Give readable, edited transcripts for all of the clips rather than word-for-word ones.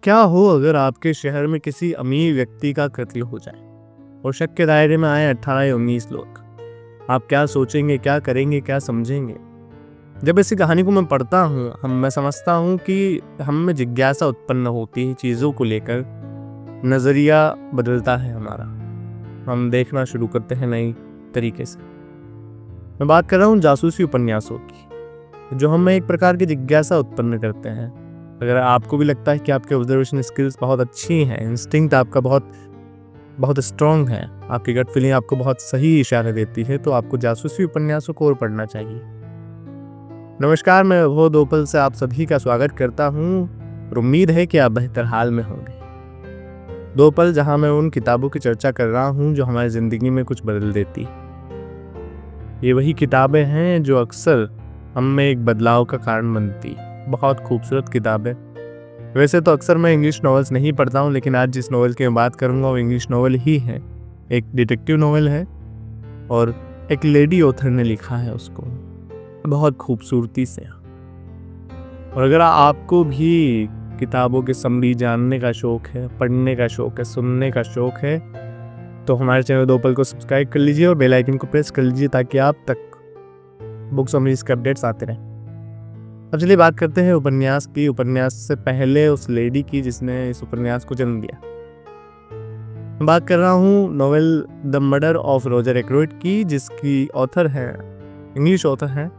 क्या हो अगर आपके शहर में किसी अमीर व्यक्ति का कत्ल हो जाए और शक के दायरे में आए 18 या 19 लोग? आप क्या सोचेंगे, क्या करेंगे, क्या समझेंगे? जब ऐसी कहानी को मैं पढ़ता हूँ मैं समझता हूँ कि हम में जिज्ञासा उत्पन्न होती है चीज़ों को लेकर, नज़रिया बदलता है हमारा, हम देखना शुरू करते हैं नई तरीके से। मैं बात कर रहा हूँ जासूसी उपन्यासों की, जो हम में एक प्रकार की जिज्ञासा उत्पन्न करते हैं। अगर आपको भी लगता है कि आपके ऑब्जर्वेशन स्किल्स बहुत अच्छी हैं, इंस्टिंक्ट आपका बहुत स्ट्रॉन्ग है, आपकी गट फीलिंग आपको बहुत सही इशारा देती है, तो आपको जासूसी उपन्यासों को और पढ़ना चाहिए। नमस्कार, मैं वो दोपल से आप सभी का स्वागत करता हूँ और उम्मीद है कि आप बेहतर हाल में होंगे। दोपल, जहाँ मैं उन किताबों की चर्चा कर रहा हूँ जो हमारी ज़िंदगी में कुछ बदल देती। ये वही किताबें हैं जो अक्सर हम में एक बदलाव का कारण बनती। बहुत खूबसूरत किताबें। वैसे तो अक्सर मैं इंग्लिश नॉवेल्स नहीं पढ़ता हूँ, लेकिन आज जिस नॉवेल की मैं बात करूँगा वो इंग्लिश नॉवेल ही है। एक डिटेक्टिव नॉवेल है और एक लेडी ऑथर ने लिखा है उसको बहुत खूबसूरती से। और अगर आपको भी किताबों के समरी जानने का शौक है, पढ़ने का शौक है, सुनने का शौक है, तो हमारे चैनल दोपल को सब्सक्राइब कर लीजिए और बेल आइकन को प्रेस कर लीजिए ताकि आप तक बुक समरीज के अपडेट्स आते रहें। अब चलिए बात करते हैं उपन्यास की। उपन्यास से पहले उस लेडी की जिसने इस उपन्यास को जन्म दिया। मैं बात कर रहा हूँ novel the murder of Roger Ackroyd की, जिसकी ऑथर है, इंग्लिश ऑथर है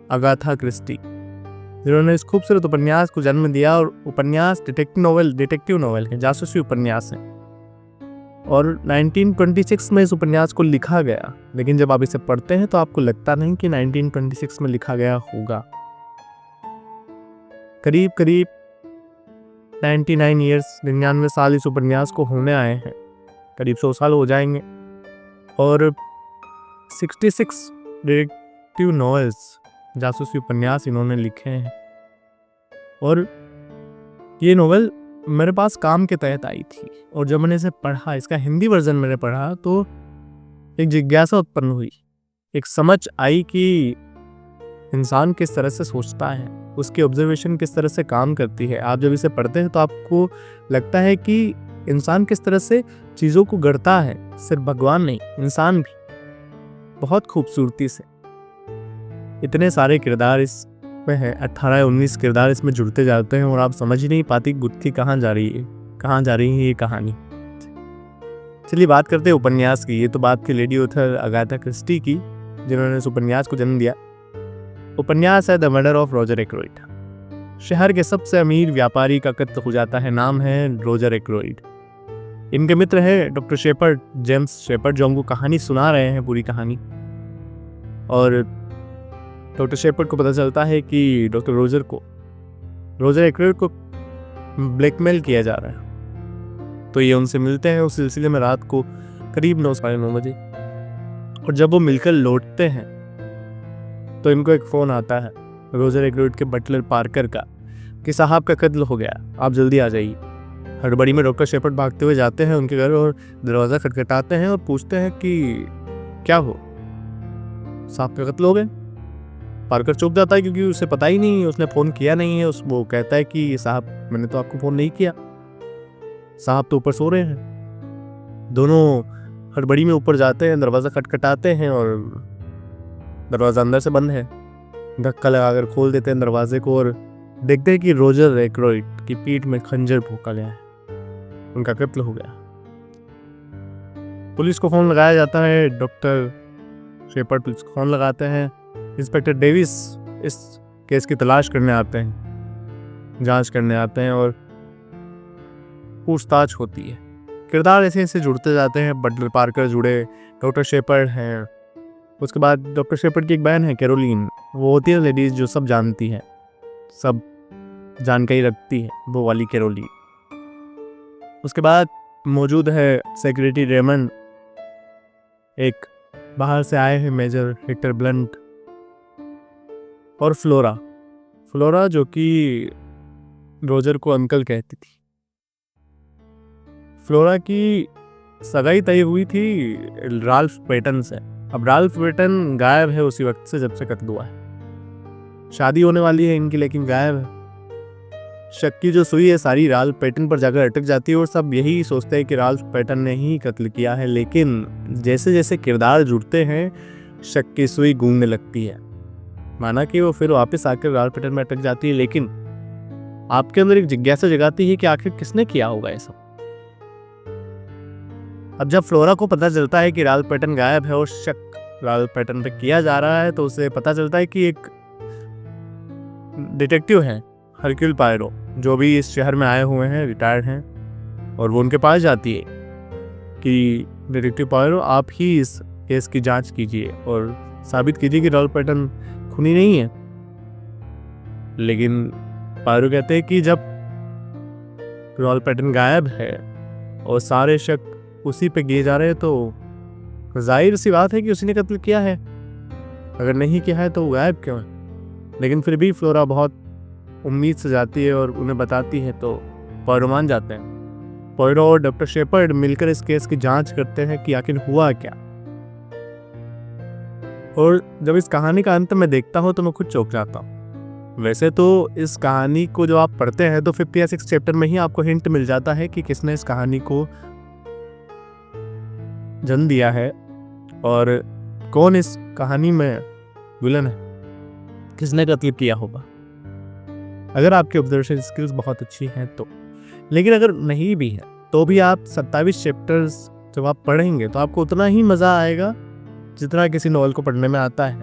अगाथा क्रिस्टी, जिन्होंने इस खूबसूरत उपन्यास को जन्म दिया। और उपन्यास डिटेक्टिव नॉवेल है, जासूसी उपन्यास है और 1926 में इस उपन्यास को लिखा गया। लेकिन जब आप इसे पढ़ते हैं तो आपको लगता नहीं कि 1926 में लिखा गया होगा। करीब 99 ईयर्स, 99 साल इस उपन्यास को होने आए हैं, करीब 100 साल हो जाएंगे। और 66 डिटेक्टिव नॉवेल्स, जासूसी उपन्यास इन्होंने लिखे हैं। और ये नॉवेल मेरे पास काम के तहत आई थी और जब मैंने इसे पढ़ा, इसका हिंदी वर्जन मैंने पढ़ा, तो एक जिज्ञासा उत्पन्न हुई, एक समझ आई कि इंसान किस तरह से सोचता है, उसकी ऑब्जर्वेशन किस तरह से काम करती है। आप जब इसे पढ़ते हैं तो आपको लगता है कि इंसान किस तरह से चीज़ों को गढ़ता है, सिर्फ भगवान नहीं, इंसान भी, बहुत खूबसूरती से। इतने सारे किरदार इसमें हैं, 18-19 किरदार इसमें जुड़ते जाते हैं और आप समझ ही नहीं पाती गुत्थी कहाँ जा रही है ये कहानी। चलिए बात करते हैं उपन्यास की। ये तो बात की लेडी ऑथर अगाथा क्रिस्टी की, जिन्होंने इस उपन्यास को जन्म दिया। उपन्यास है द मर्डर ऑफ रॉजर एक्रोइड। शहर के सबसे अमीर व्यापारी का कत्ल हो जाता है। नाम है रॉजर एक्रोइड। इनके मित्र है डॉक्टर शेपर्ड, जेम्स शेपर्ड, जो हमको कहानी सुना रहे हैं, पूरी कहानी। और डॉक्टर शेपर्ड को पता चलता है कि रॉजर एक्रोइड को ब्लैकमेल किया जा रहा है, तो ये उनसे मिलते हैं उस सिलसिले में रात को करीब 9-9:30 बजे। और जब वो मिलकर लौटते हैं तो इनको एक फ़ोन आता है रॉजर एक्रोइड के बटलर पार्कर का कि साहब का कत्ल हो गया, आप जल्दी आ जाइए। हड़बड़ी में डॉक्टर शेपर्ड भागते हुए जाते हैं उनके घर और दरवाज़ा खटखटाते हैं और पूछते हैं कि क्या हो, साहब का कत्ल हो गया। पार्कर चुप जाता है क्योंकि उसे पता ही नहीं, उसने फ़ोन किया नहीं है। वो कहता है कि साहब, मैंने तो आपको फ़ोन नहीं किया, साहब तो ऊपर सो रहे हैं। दोनों हड़बड़ी में ऊपर जाते हैं, दरवाज़ा खटखटाते हैं और दरवाज़ा अंदर से बंद है। धक्का लगाकर खोल देते हैं दरवाजे को और देखते हैं कि रॉजर एक्रोइड की पीठ में खंजर भोंका गया है, उनका कत्ल हो गया। पुलिस को फ़ोन लगाया जाता है, डॉक्टर शेपर्ड पुलिस को फ़ोन लगाते हैं। इंस्पेक्टर डेविस इस केस की तलाश करने आते हैं, जांच करने आते हैं और पूछताछ होती है। किरदार ऐसे ऐसे जुड़ते जाते हैं। बटलर पार्कर जुड़े, डॉक्टर शेपर्ड हैं, उसके बाद डॉक्टर शेपर्ड की एक बहन है कैरोलीन, वो होती है लेडीज़ जो सब जानती है, सब जानकारी रखती है, वो वाली कैरोलीन। उसके बाद मौजूद है सेक्रेटरी रेमंड, एक बाहर से आए हैं मेजर हेक्टर ब्लंट, और फ्लोरा जो कि रॉजर को अंकल कहती थी। फ्लोरा की सगाई तय हुई थी राल्फ पेटन से। अब राल्फ पेटन गायब है उसी वक्त से जब से कत्ल हुआ है। शादी होने वाली है इनकी, लेकिन गायब है। शक की जो सुई है सारी राल्फ पैटन पर जाकर अटक जाती है और सब यही सोचते हैं कि राल्फ पैटन ने ही कत्ल किया है। लेकिन जैसे जैसे किरदार जुड़ते हैं शक की सुई गूंजने लगती है। माना कि वो फिर वापस आकर राल्फ पैटन में अटक जाती है, लेकिन आपके अंदर एक जिज्ञासा जगाती है कि आखिर किसने किया होगा ये सब। अब जब फ्लोरा को पता चलता है कि राल्फ पैटन गायब है और शक राल्फ पैटन पे किया जा रहा है, तो उसे पता चलता है कि एक डिटेक्टिव है हरक्यूल पायरो, जो भी इस शहर में आए हुए हैं, रिटायर्ड हैं, और वो उनके पास जाती है कि डिटेक्टिव पायरो आप ही इस केस की जांच कीजिए और साबित कीजिए कि राल्फ पैटन खूनी नहीं है। लेकिन पायरो कहते हैं कि जब राल्फ पैटन गायब है और सारे शक उसी पे किए जा रहे हैं, तो जाहिर सी बात है कि उसी ने कत्ल किया है। अगर नहीं किया है तो वो गायब क्यों है? लेकिन फिर भी फ्लोरा बहुत उम्मीद से जाती है और उन्हें बताती है, तो पॉयरो मान जाते हैं। पॉयरो और डॉक्टर शेपर्ड मिलकर इस केस की जांच करते हैं कि आखिर हुआ क्या। और जब इस कहानी का अंत में देखता हूँ तो मैं खुद चौंक जाता हूँ। वैसे तो इस कहानी को जब आप पढ़ते हैं तो 5th या 6th चैप्टर में ही आपको हिंट मिल जाता है कि किसने इस कहानी को जन्म दिया है और कौन इस कहानी में विलन है, किसने कत्ल किया होगा, अगर आपकी ऑब्जर्वेशन स्किल्स बहुत अच्छी हैं तो। लेकिन अगर नहीं भी है तो भी आप 27 चैप्टर्स जब आप पढ़ेंगे तो आपको उतना ही मज़ा आएगा जितना किसी नॉवल को पढ़ने में आता है।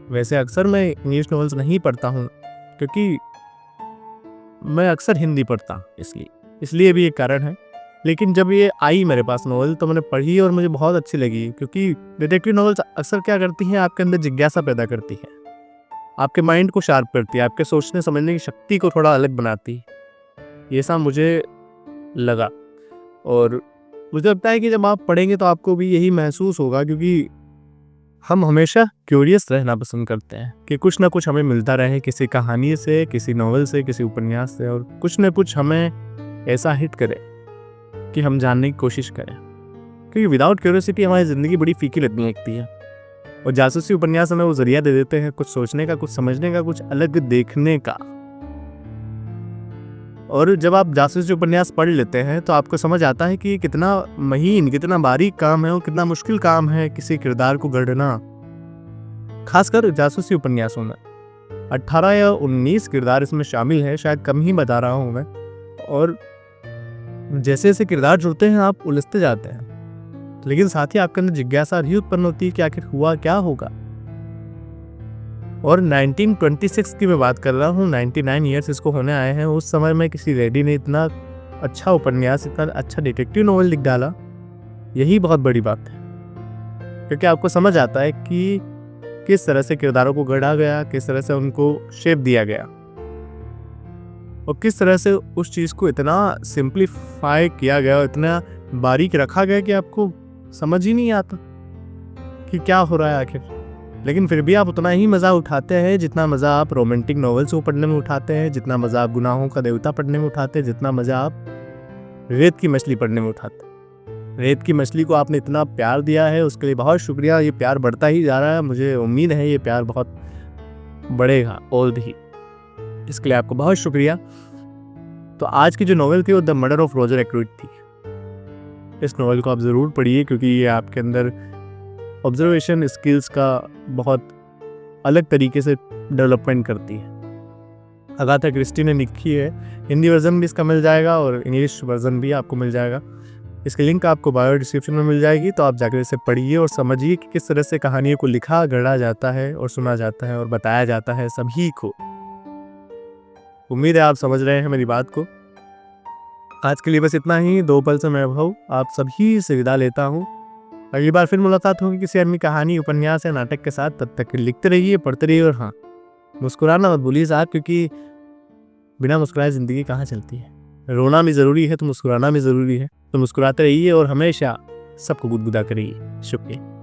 वैसे अक्सर मैं इंग्लिश नॉवेल्स नहीं पढ़ता हूँ क्योंकि मैं अक्सर हिंदी पढ़ता हूँ, इसलिए भी एक कारण है। लेकिन जब ये आई मेरे पास नॉवल तो मैंने पढ़ी और मुझे बहुत अच्छी लगी, क्योंकि डिटेक्टिव नॉवेल्स अक्सर क्या करती हैं, आपके अंदर जिज्ञासा पैदा करती है, आपके माइंड को शार्प करती है, आपके सोचने समझने की शक्ति को थोड़ा अलग बनाती है। ये सब मुझे लगा और मुझे लगता है कि जब आप पढ़ेंगे तो आपको भी यही महसूस होगा, क्योंकि हम हमेशा क्यूरियस रहना पसंद करते हैं कि कुछ ना कुछ हमें मिलता रहे, किसी कहानी से, किसी नॉवल से, किसी उपन्यास से, और कुछ ना कुछ हमें ऐसा हिट करे कि हम जानने की कोशिश करें। क्योंकि विदाउट क्यूरियोसिटी हमारी ज़िंदगी बड़ी फीकी लगती है और जासूसी उपन्यास हमें वो जरिया दे देते हैं कुछ सोचने का, कुछ समझने का, कुछ अलग देखने का। और जब आप जासूसी उपन्यास पढ़ लेते हैं तो आपको समझ आता है कि कितना महीन, कितना बारीक काम है और कितना मुश्किल काम है किसी किरदार को गढ़ना। खासकर जासूसी उपन्यासों में 18 या 19 किरदार इसमें शामिल है, शायद कम ही बता रहा हूँ मैं। और जैसे जैसे किरदार जुड़ते हैं आप उलझते जाते हैं, लेकिन साथ ही आपके अंदर जिज्ञासा भी उत्पन्न होती है कि आखिर हुआ क्या होगा। और 1926 की मैं बात कर रहा हूँ, 99 ईयर्स इसको होने आए हैं। उस समय में किसी लेडी ने इतना अच्छा उपन्यास, इतना अच्छा डिटेक्टिव नॉवल लिख डाला, यही बहुत बड़ी बात है। क्योंकि आपको समझ आता है कि किस तरह से किरदारों को गढ़ा गया, किस तरह से उनको शेप दिया गया और किस तरह से उस चीज़ को इतना सिंप्लीफाई किया गया और इतना बारीक रखा गया कि आपको समझ ही नहीं आता कि क्या हो रहा है आखिर। लेकिन फिर भी आप उतना ही मज़ा उठाते हैं जितना मज़ा आप रोमांटिक नॉवेल्स को पढ़ने में उठाते हैं, जितना मज़ा आप गुनाहों का देवता पढ़ने में उठाते हैं, जितना मज़ा आप रेत की मछली पढ़ने में उठाते हैं। रेत की मछली को आपने इतना प्यार दिया है, उसके लिए बहुत शुक्रिया। ये प्यार बढ़ता ही जा रहा है, मुझे उम्मीद है ये प्यार बहुत बढ़ेगा और भी, इसके लिए आपको बहुत शुक्रिया। तो आज की जो नॉवेल थी वो द मर्डर ऑफ रॉजर एक्रोइड थी। इस नॉवेल को आप ज़रूर पढ़िए क्योंकि ये आपके अंदर ऑब्जर्वेशन स्किल्स का बहुत अलग तरीके से डेवलपमेंट करती है। अगाथा क्रिस्टी ने लिखी है, हिंदी वर्जन भी इसका मिल जाएगा और इंग्लिश वर्जन भी आपको मिल जाएगा। इसकी लिंक आपको बायो डिस्क्रिप्शन में मिल जाएगी, तो आप जाकर इसे पढ़िए और समझिए कि किस तरह से कहानियों को लिखा, गढ़ा जाता है और सुना जाता है और बताया जाता है सभी को। उम्मीद है आप समझ रहे हैं मेरी बात को। आज के लिए बस इतना ही। दो पल से मैं वैभव आप सभी से विदा लेता हूँ। अगली बार फिर मुलाकात होगी किसी अन्य कहानी, उपन्यास या नाटक के साथ। तब तक लिखते रहिए, पढ़ते रहिए और हाँ, मुस्कुराना मत भूलिए साहब, क्योंकि बिना मुस्कुराए ज़िंदगी कहाँ चलती है। रोना भी ज़रूरी है तो मुस्कुराना भी ज़रूरी है। तो मुस्कुराते रहिए और हमेशा सबको गुदगुदा करिए। शुक्रिया।